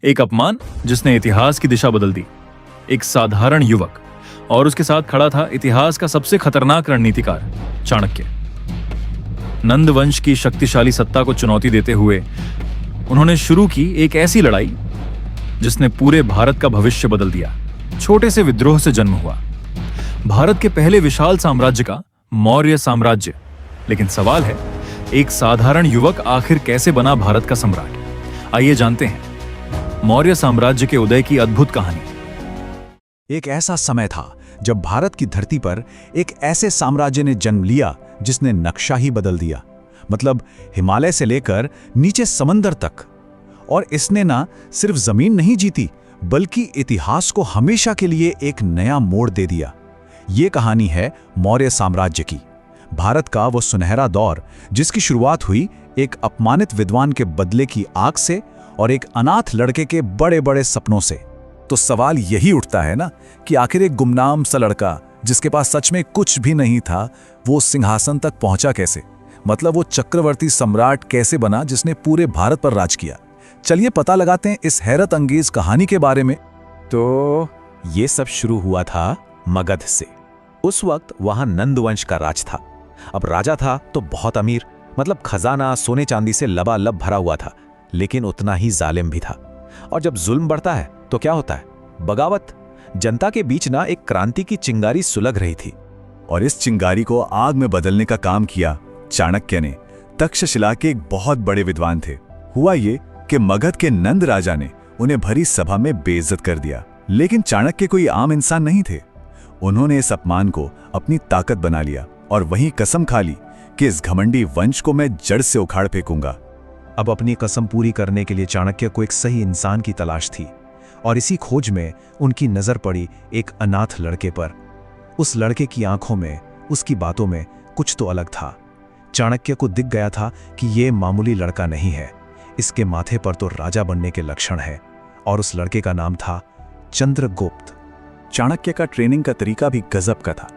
एक अपमान जिसने इतिहास की दिशा बदल दी, एक साधारण युवक, और उसके साथ खड़ा था इतिहास का सबसे खतरनाक रणनीतिकार चाणक्य। नंद वंश की शक्तिशाली सत्ता को चुनौती देते हुए उन्होंने शुरू की एक ऐसी लड़ाई जिसने पूरे भारत का भविष्य बदल दिया। छोटे से विद्रोह से जन्म हुआ भारत के पहले विशाल साम्राज्य का मौर्य साम्राज्य। लेकिन सवाल है, एक साधारण युवक आखिर कैसे बना भारत का सम्राट? आइए जानते हैं मौर्य साम्राज्य के उदय की अद्भुत कहानी। एक ऐसा समय था जब भारत की धरती पर एक ऐसे साम्राज्य ने जन्म लिया जिसने नक्शा ही बदल दिया। मतलब हिमालय से लेकर नीचे समंदर तक। और इसने ना सिर्फ जमीन नहीं जीती, बल्कि इतिहास को हमेशा के लिए एक नया मोड़ दे दिया। ये कहानी है मौर्य साम्राज्य की, भारत का वो सुनहरा दौर जिसकी शुरुआत हुई एक अपमानित विद्वान के बदले की आग से और एक अनाथ लड़के के बड़े बड़े सपनों से। तो सवाल यही उठता है ना कि आखिर एक गुमनाम सा लड़का जिसके पास सच में कुछ भी नहीं था, वो सिंहासन तक पहुंचा कैसे? मतलब वो चक्रवर्ती सम्राट कैसे बना जिसने पूरे भारत पर राज किया? चलिए पता लगाते हैं इस हैरत अंगेज कहानी के बारे में। तो ये सब शुरू हुआ था मगध से। उस वक्त वहां नंद वंश का राज था। अब राजा था तो बहुत अमीर, मतलब खजाना सोने चांदी से लबालब भरा हुआ था, लेकिन उतना ही जालिम भी था। और जब जुल्म बढ़ता है तो क्या होता है? बगावत। जनता के बीच ना एक क्रांति की चिंगारी सुलग रही थी, और इस चिंगारी को आग में बदलने का काम किया चाणक्य ने। तक्षशिला के एक बहुत बड़े विद्वान थे। हुआ ये कि मगध के नंद राजा ने उन्हें भरी सभा में बेइज्जत कर दिया। लेकिन चाणक्य कोई आम इंसान नहीं थे। उन्होंने इस अपमान को अपनी ताकत बना लिया और वहीं कसम खा ली कि इस घमंडी वंश को मैं जड़ से उखाड़ फेंकूंगा। अब अपनी कसम पूरी करने के लिए चाणक्य को एक सही इंसान की तलाश थी, और इसी खोज में उनकी नजर पड़ी एक अनाथ लड़के पर। उस लड़के की आंखों में, उसकी बातों में कुछ तो अलग था। चाणक्य को दिख गया था कि ये मामूली लड़का नहीं है, इसके माथे पर तो राजा बनने के लक्षण है। और उस लड़के का नाम था चंद्रगुप्त। चाणक्य का ट्रेनिंग का तरीका भी गजब का था।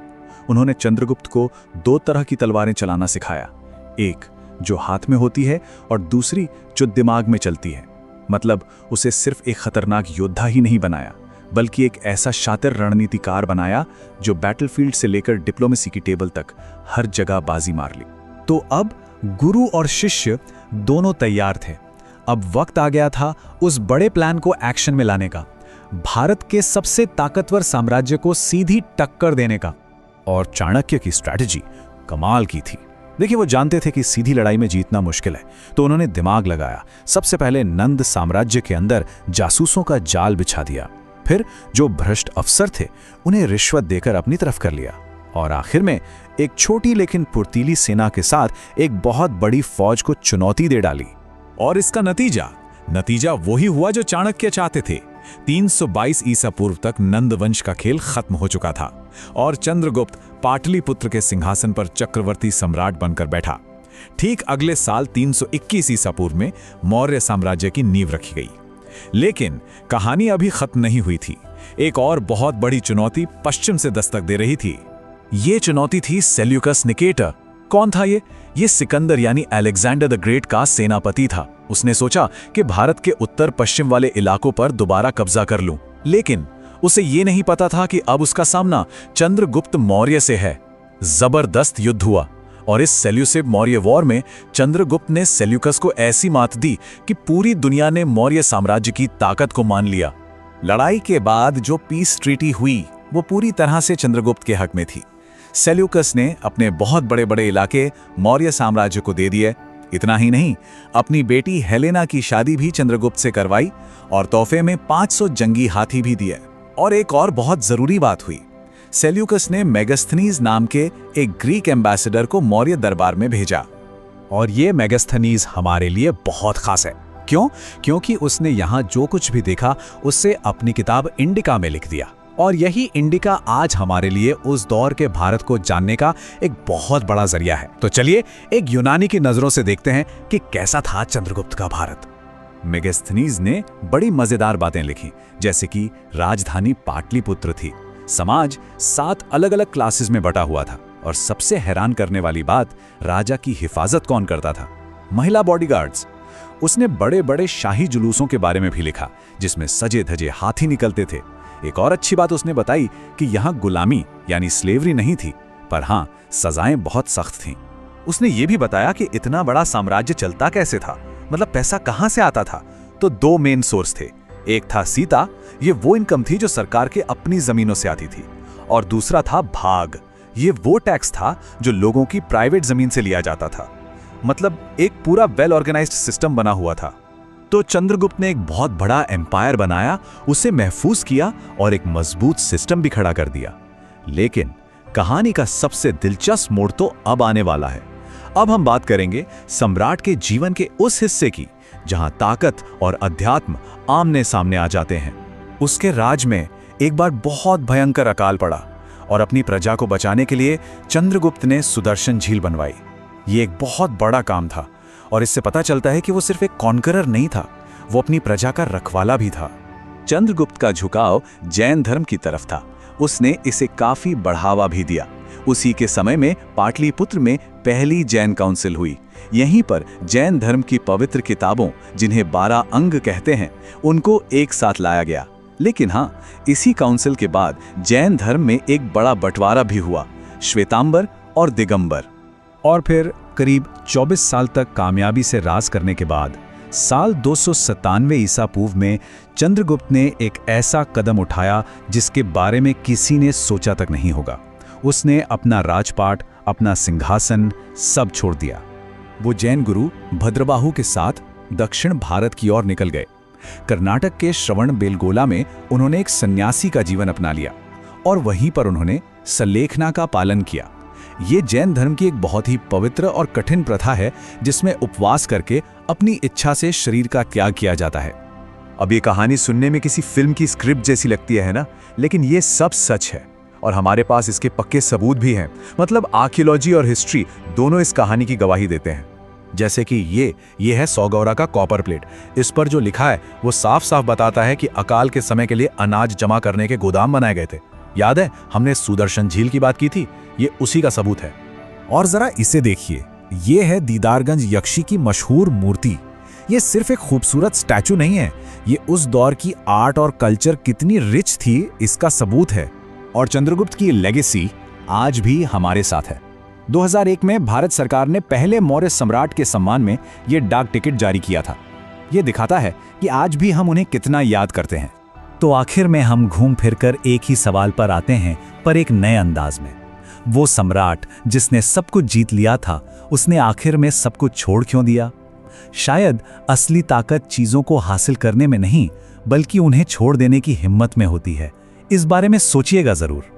उन्होंने चंद्रगुप्त को दो तरह की तलवारें चलाना सिखाया, एक जो हाथ में होती है और दूसरी जो दिमाग में चलती है। मतलब उसे सिर्फ एक खतरनाक योद्धा ही नहीं बनाया, बल्कि एक ऐसा शातिर रणनीतिकार बनाया जो बैटलफील्ड से लेकर डिप्लोमेसी की टेबल तक हर जगह बाजी मार ली। तो अब गुरु और शिष्य दोनों तैयार थे। अब वक्त आ गया था उस बड़े प्लान को एक्शन में लाने का, भारत के सबसे ताकतवर साम्राज्य को सीधी टक्कर देने का। और चाणक्य की स्ट्रैटेजी कमाल की थी। देखिए, वो जानते थे कि सीधी लड़ाई में जीतना मुश्किल है, तो उन्होंने दिमाग लगाया। सबसे पहले नंद साम्राज्य के अंदर जासूसों का जाल बिछा दिया। फिर जो भ्रष्ट अफसर थे उन्हें रिश्वत देकर अपनी तरफ कर लिया। और आखिर में एक छोटी लेकिन फुर्तीली सेना के साथ एक बहुत बड़ी फौज को चुनौती दे डाली। और इसका नतीजा वही हुआ जो चाणक्य चाहते थे। 322 ईसा पूर्व तक नंद वंश का खेल खत्म हो चुका था और चंद्रगुप्त पाटलिपुत्र के सिंहासन पर चक्रवर्ती सम्राट बनकर बैठा। ठीक अगले साल 321 ईसा पूर्व में मौर्य साम्राज्य की नींव रखी गई। लेकिन कहानी अभी खत्म नहीं हुई थी। एक और बहुत बड़ी चुनौती पश्चिम से दस्तक दे रही थी। ये चुनौती थी सेल्यूकस निकेटर। कौन था ये? ये सिकंदर यानी अलेक्जेंडर द ग्रेट का सेनापति था। उसने सोचा कि भारत के उत्तर पश्चिम वाले इलाकों पर दोबारा कब्जा कर लूं। लेकिन उसे ये नहीं पता था कि अब उसका सामना चंद्रगुप्त मौर्य से है। जबरदस्त युद्ध हुआ और इस सेल्यूसिव मौर्य वॉर में चंद्रगुप्त ने सेल्यूकस को ऐसी मात दी कि पूरी दुनिया ने मौर्य साम्राज्य की ताकत को मान लिया। लड़ाई के बाद जो पीस ट्रीटी हुई वो पूरी तरह से चंद्रगुप्त के हक में थी। सेल्यूकस ने अपने बहुत बड़े बड़े इलाके मौर्य साम्राज्य को दे दिए। इतना ही नहीं, अपनी बेटी हेलेना की शादी भी चंद्रगुप्त से करवाई और तोहफे में 500 जंगी हाथी भी दिए। और एक और बहुत जरूरी बात हुई, सेल्यूकस ने मेगास्थनीज नाम के एक ग्रीक एम्बेसडर को मौर्य दरबार में भेजा। और ये मेगास्थनीज हमारे लिए बहुत खास है। क्यों? क्योंकि उसने यहाँ जो कुछ भी देखा उससे अपनी किताब इंडिका में लिख दिया। और यही इंडिका आज हमारे लिए उस दौर के भारत को जानने का एक बहुत बड़ा जरिया है। तो चलिए एक यूनानी की नजरों से देखते हैं कि कैसा था चंद्रगुप्त का भारत। मेगास्थनीज ने बड़ी मजेदार बातें लिखी, जैसे कि राजधानी पाटलिपुत्र थी, समाज 7 अलग अलग क्लासेस में बटा हुआ था, और सबसे हैरान करने वाली बात, राजा की हिफाजत कौन करता था? महिला बॉडीगार्ड्स। उसने बड़े बड़े शाही जुलूसों के बारे में भी लिखा, जिसमें सजे धजे हाथी निकलते थे। एक और अच्छी बात उसने बताई कि यहाँ गुलामी यानी स्लेवरी नहीं थी, पर हाँ, सजाएं बहुत सख्त थीं। उसने ये भी बताया कि इतना बड़ा साम्राज्य चलता कैसे था, मतलब पैसा कहाँ से आता था। तो दो मेन सोर्स थे, एक था सीता, ये वो इनकम थी जो सरकार के अपनी जमीनों से आती थी, और दूसरा था भाग, ये वो टैक्स था जो लोगों की प्राइवेट जमीन से लिया जाता था। मतलब एक पूरा वेल ऑर्गेनाइज्ड सिस्टम बना हुआ था। तो चंद्रगुप्त ने एक बहुत बड़ा एम्पायर बनाया, उसे महफूज किया और एक मजबूत सिस्टम भी खड़ा कर दिया। लेकिन कहानी का सबसे दिलचस्प मोड़ तो अब आने वाला है। अब हम बात करेंगे सम्राट के जीवन के उस हिस्से की जहां ताकत और अध्यात्म आमने सामने आ जाते हैं। उसके राज में एक बार बहुत भयंकर अकाल पड़ा और अपनी प्रजा को बचाने के लिए चंद्रगुप्त ने सुदर्शन झील बनवाई। ये एक बहुत बड़ा काम था और इससे पता चलता है कि वो सिर्फ एक कॉन्करर नहीं था, वो अपनी प्रजा का रखवाला भी था। चंद्रगुप्त का झुकाव जैन धर्म की तरफ था, उसने इसे काफी बढ़ावा भी दिया। उसी के समय में पाटलिपुत्र में पहली जैन काउंसिल हुई। यहीं पर जैन धर्म की पवित्र किताबों, जिन्हें 12 अंग कहते हैं, उनको एक साथ लाया गया। लेकिन हाँ, इसी काउंसिल के बाद जैन धर्म में एक बड़ा बंटवारा भी हुआ, श्वेतांबर और दिगंबर। और फिर करीब 24 साल तक कामयाबी से राज करने के बाद साल 297 ईसा पूर्व में चंद्रगुप्त ने एक ऐसा कदम उठाया जिसके बारे में किसी ने सोचा तक नहीं होगा। उसने अपना राजपाट, अपना सिंहासन सब छोड़ दिया। वो जैन गुरु भद्रबाहु के साथ दक्षिण भारत की ओर निकल गए। कर्नाटक के श्रवण बेलगोला में उन्होंने एक सन्यासी का जीवन अपना लिया और वहीं पर उन्होंने सलेखना का पालन किया। ये जैन धर्म की एक बहुत ही पवित्र और कठिन प्रथा है, जिसमें उपवास करके अपनी इच्छा से शरीर का त्याग किया जाता है। अब ये कहानी सुनने में किसी फिल्म की स्क्रिप्ट जैसी लगती है ना, लेकिन ये सब सच है और हमारे पास इसके पक्के सबूत भी हैं। मतलब आर्कियोलॉजी और हिस्ट्री दोनों इस कहानी की गवाही देते हैं। जैसे कि ये है सौगौरा का कॉपर प्लेट। इस पर जो लिखा है वो साफ साफ बताता है कि अकाल के समय के लिए अनाज जमा करने के गोदाम बनाए गए थे। याद है हमने सुदर्शन झील की बात की थी, ये उसी का सबूत है। और जरा इसे देखिए, ये है दीदारगंज यक्षी की मशहूर मूर्ति। ये सिर्फ एक खूबसूरत स्टैचू नहीं है, ये उस दौर की आर्ट और कल्चर कितनी रिच थी इसका सबूत है। और चंद्रगुप्त की लेगेसी आज भी हमारे साथ है। 2001 में भारत सरकार ने पहले मौर्य सम्राट के सम्मान में ये डाक टिकट जारी किया था। ये दिखाता है कि आज भी हम उन्हें कितना याद करते हैं। तो आखिर में हम घूम फिरकर एक ही सवाल पर आते हैं, पर एक नए अंदाज में। वो सम्राट जिसने सब कुछ जीत लिया था, उसने आखिर में सब कुछ छोड़ क्यों दिया? शायद असली ताकत चीजों को हासिल करने में नहीं, बल्कि उन्हें छोड़ देने की हिम्मत में होती है। इस बारे में सोचिएगा जरूर।